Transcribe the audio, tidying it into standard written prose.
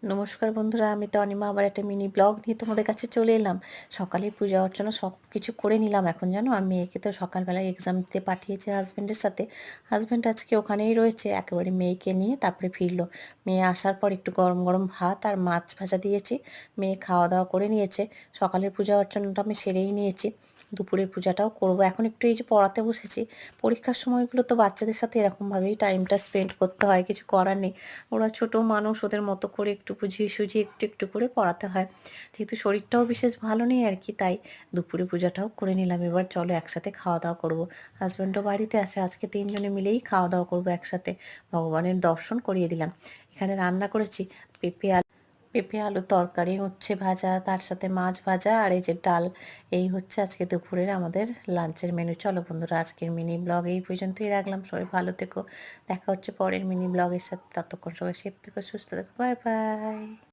নমস্কার বন্ধুরা, আমি তনিমা আবার একটা মিনি ব্লগ নিয়ে তোমাদের কাছে চলে এলাম। সকালে পূজা অর্চনা সব কিছু করে নিলাম। এখন জানো, আমি মেয়েকে তো সকালবেলায় এক্সাম দিতে পাঠিয়েছি হাজব্যান্ডের সাথে। হাজব্যান্ড আজকে ওখানেই রয়েছে, একেবারে মেয়েকে নিয়ে তারপরে ফিরলো। মেয়ে আসার পর একটু গরম গরম ভাত আর মাছ ভাজা দিয়েছি। মেয়ে খাওয়া দাওয়া করে নিয়েছে। সকালের পূজা অর্চনাটা আমি সেরেই নিয়েছি। দুপুরের পূজাটাও করব। এখন একটু এই যে পড়াতে বসেছি। পরীক্ষার সময়গুলো তো বাচ্চাদের সাথে এরকমভাবেই টাইমটা স্পেন্ড করতে হয়, কিছু করার নেই। ওরা ছোট মানুষ, ওদের মতো করে একটু বুঝিয়ে সুঝিয়ে একটু একটু করে পড়াতে হয়। যেহেতু শরীরটাও বিশেষ ভালো নেই আর কি, তাই দুপুরে পূজাটাও করে নিলাম। এবার চলো একসাথে খাওয়া দাওয়া করবো। হাজব্যান্ডও বাড়িতে আছে, আজকে তিনজনে মিলেই খাওয়া দাওয়া করবো একসাথে। ভগবানের দর্শন করিয়ে দিলাম। এখানে রান্না করেছি পেঁপে আলু তরকারি, উচ্ছে ভাজা, তার সাথে মাছ ভাজা আর এই যে ডাল। এই হচ্ছে আজকে দুপুরের আমাদের লাঞ্চের মেনু। চলো বন্ধুরা, আজকের মিনি ব্লগ এই পর্যন্তই রাখলাম। সবাই ভালো থেকো। দেখা হচ্ছে পরের মিনি ব্লগের সাথে। ততক্ষণ সবাই সেফ থেকো, সুস্থ থেকো। Bye bye.